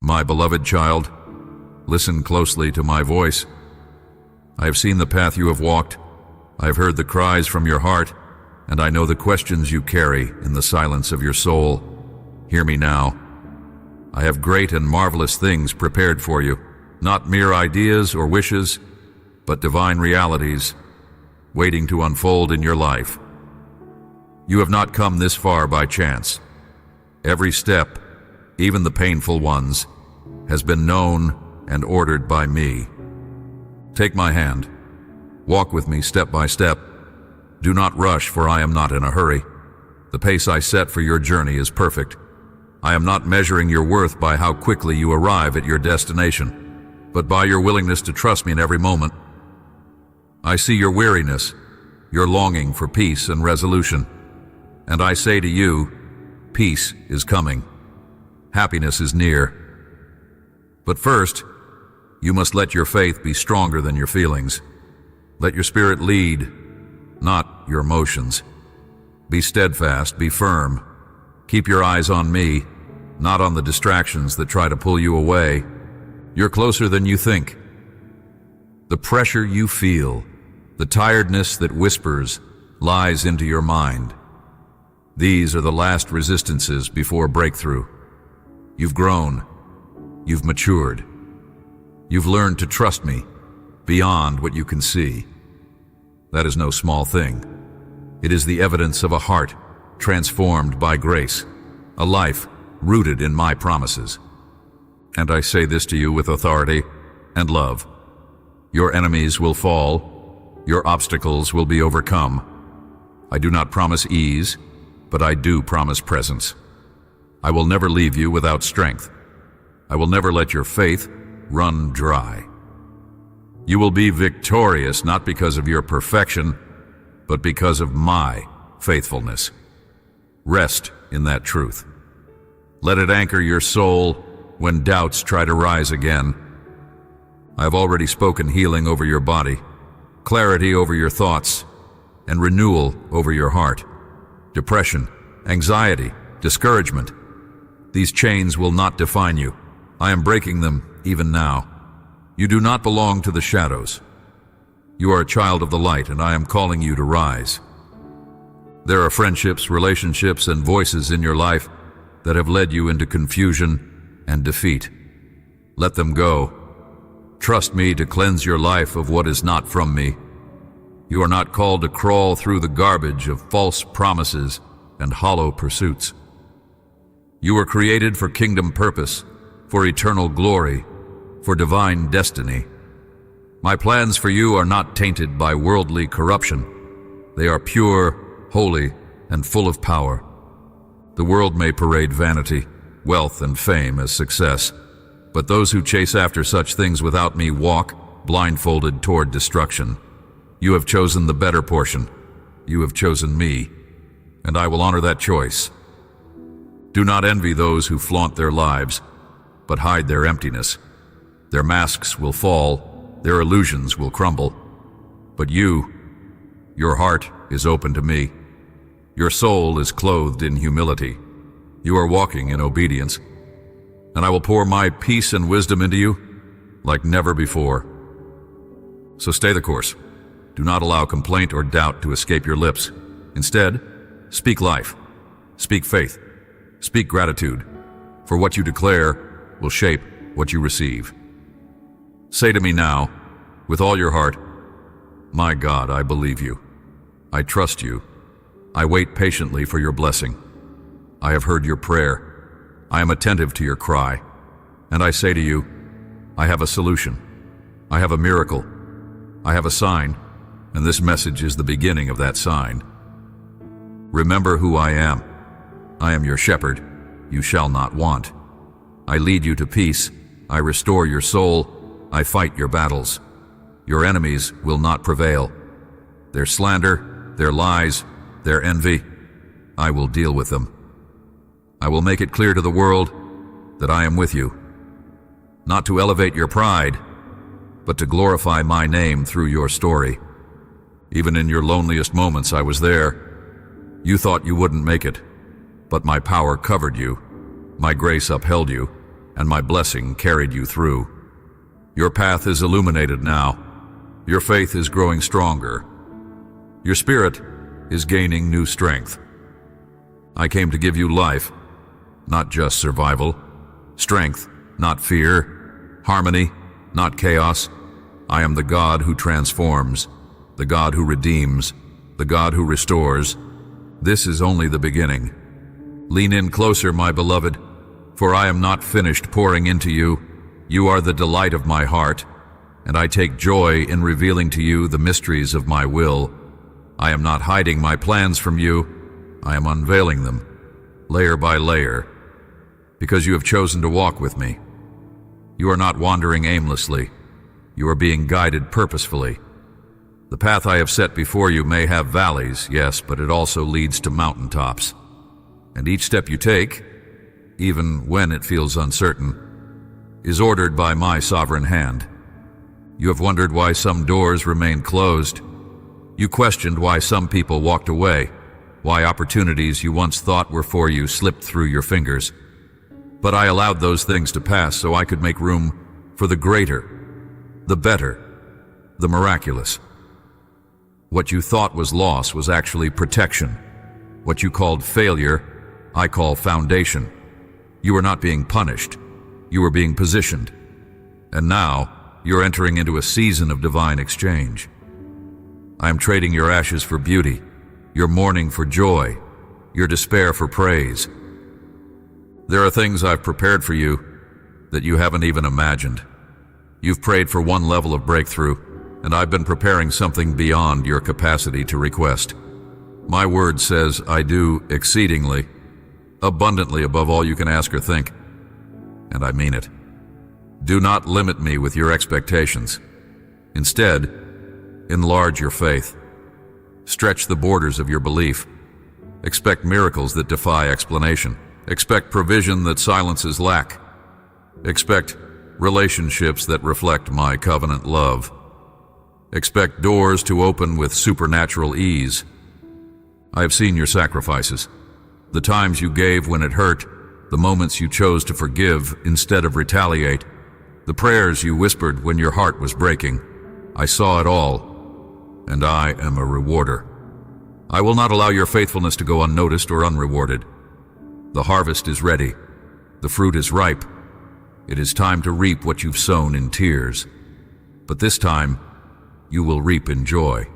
My beloved child, listen closely to my voice. I have seen the path you have walked. I have heard the cries from your heart, and I know the questions you carry in the silence of your soul. Hear me now. I have great and marvelous things prepared for you, not mere ideas or wishes, but divine realities waiting to unfold in your life. You have not come this far by chance. Every step, even the painful ones, has been known and ordered by me. Take my hand. Walk with me step by step. Do not rush, for I am not in a hurry. The pace I set for your journey is perfect. I am not measuring your worth by how quickly you arrive at your destination, but by your willingness to trust me in every moment. I see your weariness, your longing for peace and resolution, and I say to you, peace is coming. Happiness is near. But first, you must let your faith be stronger than your feelings. Let your spirit lead, not your emotions. Be steadfast, be firm. Keep your eyes on me, not on the distractions that try to pull you away. You're closer than you think. The pressure you feel, the tiredness that whispers, lies into your mind. These are the last resistances before breakthrough. You've grown. You've matured. You've learned to trust me beyond what you can see. That is no small thing. It is the evidence of a heart transformed by grace, a life rooted in my promises. And I say this to you with authority and love. Your enemies will fall. Your obstacles will be overcome. I do not promise ease, but I do promise presence. I will never leave you without strength. I will never let your faith run dry. You will be victorious not because of your perfection, but because of my faithfulness. Rest in that truth. Let it anchor your soul when doubts try to rise again. I have already spoken healing over your body, clarity over your thoughts, and renewal over your heart. Depression, anxiety, discouragement. These chains will not define you. I am breaking them even now. You do not belong to the shadows. You are a child of the light, and I am calling you to rise. There are friendships, relationships, and voices in your life that have led you into confusion and defeat. Let them go. Trust me to cleanse your life of what is not from me. You are not called to crawl through the garbage of false promises and hollow pursuits. You were created for kingdom purpose, for eternal glory, for divine destiny. My plans for you are not tainted by worldly corruption. They are pure, holy, and full of power. The world may parade vanity, wealth, and fame as success, but those who chase after such things without me walk blindfolded toward destruction. You have chosen the better portion. You have chosen me, and I will honor that choice. Do not envy those who flaunt their lives, but hide their emptiness. Their masks will fall, their illusions will crumble. But you, your heart is open to me. Your soul is clothed in humility. You are walking in obedience, and I will pour my peace and wisdom into you like never before. So stay the course. Do not allow complaint or doubt to escape your lips. Instead, speak life, speak faith, speak gratitude, for what you declare will shape what you receive. Say to me now, with all your heart, my God, I believe you. I trust you. I wait patiently for your blessing. I have heard your prayer. I am attentive to your cry. And I say to you, I have a solution. I have a miracle. I have a sign, and this message is the beginning of that sign. Remember who I am. I am your shepherd. You shall not want. I lead you to peace. I restore your soul. I fight your battles. Your enemies will not prevail. Their slander, their lies, their envy, I will deal with them. I will make it clear to the world that I am with you, not to elevate your pride, but to glorify my name through your story. Even in your loneliest moments, I was there. You thought you wouldn't make it, but my power covered you. My grace upheld you, and my blessing carried you through. Your path is illuminated now. Your faith is growing stronger. Your spirit is gaining new strength. I came to give you life, not just survival. Strength, not fear. Harmony, not chaos. I am the God who transforms, the God who redeems, the God who restores. This is only the beginning. Lean in closer, my beloved, for I am not finished pouring into you. You are the delight of my heart, and I take joy in revealing to you the mysteries of my will. I am not hiding my plans from you. I am unveiling them, layer by layer, because you have chosen to walk with me. You are not wandering aimlessly. You are being guided purposefully. The path I have set before you may have valleys, yes, but it also leads to mountaintops. And each step you take, even when it feels uncertain, is ordered by my sovereign hand. You have wondered why some doors remain closed. You questioned why some people walked away, why opportunities you once thought were for you slipped through your fingers. But I allowed those things to pass so I could make room for the greater, the better, the miraculous. What you thought was loss was actually protection. What you called failure, I call foundation. You were not being punished. You were being positioned. And now, you're entering into a season of divine exchange. I am trading your ashes for beauty, your mourning for joy, your despair for praise. There are things I've prepared for you that you haven't even imagined. You've prayed for one level of breakthrough, and I've been preparing something beyond your capacity to request. My word says I do exceedingly, abundantly above all you can ask or think, and I mean it. Do not limit me with your expectations. Instead, enlarge your faith. Stretch the borders of your belief. Expect miracles that defy explanation. Expect provision that silences lack. Expect relationships that reflect my covenant love. Expect doors to open with supernatural ease. I have seen your sacrifices, the times you gave when it hurt, the moments you chose to forgive instead of retaliate, the prayers you whispered when your heart was breaking. I saw it all, and I am a rewarder. I will not allow your faithfulness to go unnoticed or unrewarded. The harvest is ready. The fruit is ripe. It is time to reap what you've sown in tears. But this time, you will reap in joy.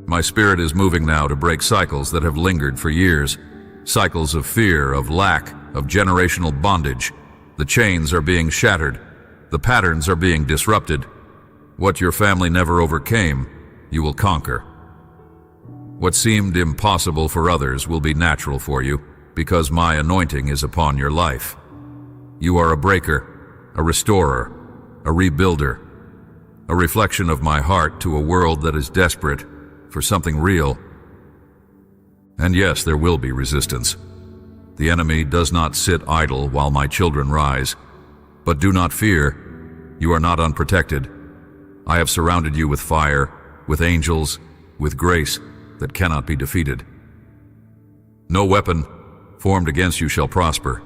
My spirit is moving now to break cycles that have lingered for years. Cycles of fear, of lack, of generational bondage. The chains are being shattered. The patterns are being disrupted. What your family never overcame, you will conquer. What seemed impossible for others will be natural for you, because my anointing is upon your life. You are a breaker, a restorer, a rebuilder, a reflection of my heart to a world that is desperate for something real. And yes, there will be resistance. The enemy does not sit idle while my children rise. But do not fear, you are not unprotected. I have surrounded you with fire, with angels, with grace that cannot be defeated. No weapon formed against you shall prosper,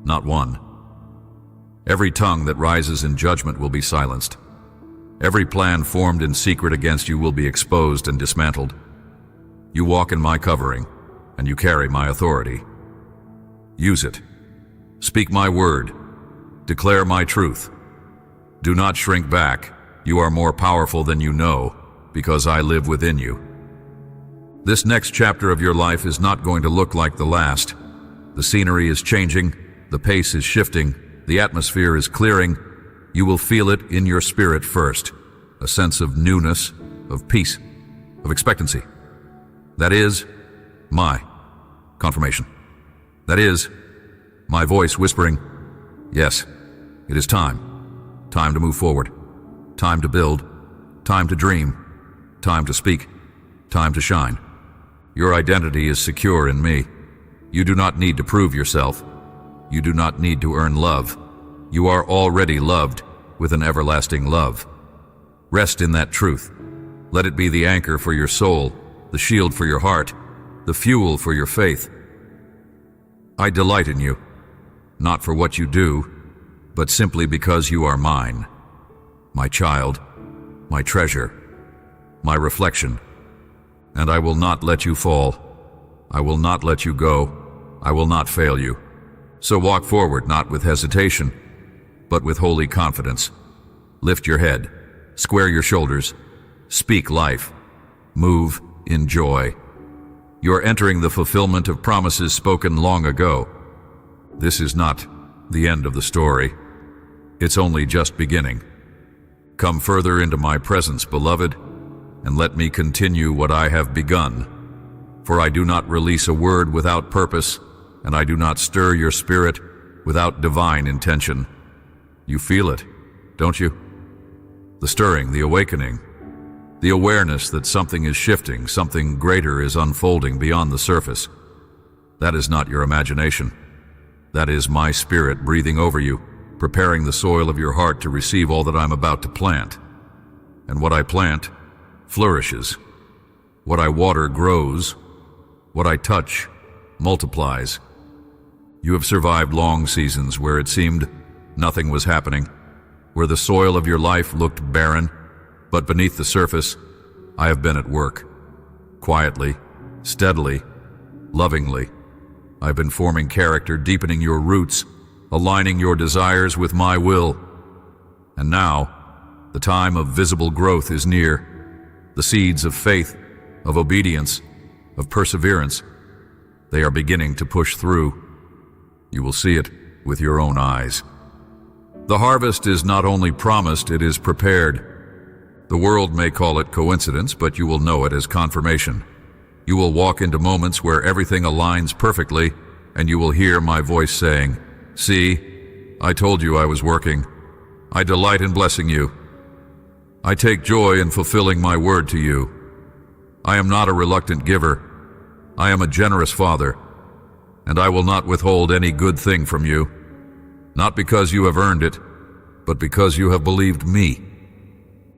not one. Every tongue that rises in judgment will be silenced. Every plan formed in secret against you will be exposed and dismantled. You walk in my covering, and you carry my authority. Use it. Speak my word. Declare my truth. Do not shrink back. You are more powerful than you know, because I live within you. This next chapter of your life is not going to look like the last. The scenery is changing, the pace is shifting, the atmosphere is clearing. You will feel it in your spirit first, a sense of newness, of peace, of expectancy. That is my confirmation. That is my voice whispering, yes, it is time. Time to move forward. Time to build. Time to dream. Time to speak. Time to shine. Your identity is secure in me. You do not need to prove yourself. You do not need to earn love. You are already loved with an everlasting love. Rest in that truth. Let it be the anchor for your soul, the shield for your heart, the fuel for your faith. I delight in you. not for what you do, but simply because you are mine, my child, my treasure, my reflection. And I will not let you fall. I will not let you go. I will not fail you. So walk forward, not with hesitation, but with holy confidence. Lift your head, square your shoulders, speak life, move in joy. You're entering the fulfillment of promises spoken long ago. This is not the end of the story. It's only just beginning. Come further into my presence, beloved, and let me continue what I have begun. For I do not release a word without purpose, and I do not stir your spirit without divine intention. You feel it, don't you? The stirring, the awakening, the awareness that something is shifting, something greater is unfolding beyond the surface. That is not your imagination. That is my spirit breathing over you, preparing the soil of your heart to receive all that I'm about to plant. And what I plant flourishes. What I water grows. What I touch multiplies. You have survived long seasons where it seemed nothing was happening, where the soil of your life looked barren, but beneath the surface, I have been at work. Quietly, steadily, lovingly, I've been forming character, deepening your roots, aligning your desires with my will. And now, the time of visible growth is near. The seeds of faith, of obedience, of perseverance, they are beginning to push through. You will see it with your own eyes. The harvest is not only promised, it is prepared. The world may call it coincidence, but you will know it as confirmation. You will walk into moments where everything aligns perfectly, and you will hear my voice saying, "See, I told you I was working. I delight in blessing you. I take joy in fulfilling my word to you. I am not a reluctant giver. I am a generous father, and I will not withhold any good thing from you, not because you have earned it, but because you have believed me."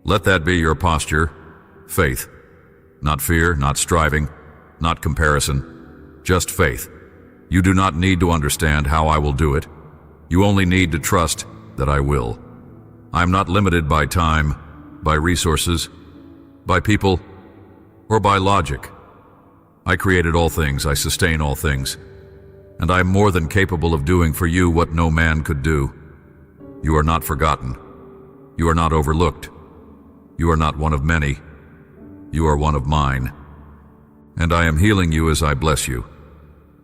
Let that be your posture, faith. Not fear, not striving, not comparison, just faith. You do not need to understand how I will do it. You only need to trust that I will. I am not limited by time, by resources, by people, or by logic. I created all things, I sustain all things, and I am more than capable of doing for you what no man could do. You are not forgotten. You are not overlooked. You are not one of many. You are one of mine. And I am healing you as I bless you.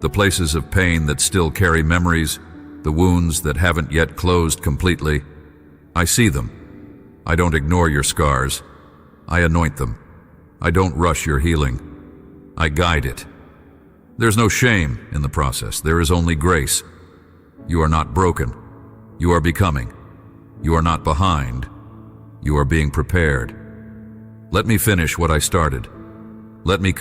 The places of pain that still carry memories, the wounds that haven't yet closed completely, I see them. I don't ignore your scars. I anoint them. I don't rush your healing. I guide it. There's no shame in the process. There is only grace. You are not broken. You are becoming. You are not behind. You are being prepared. Let me finish what I started. Let me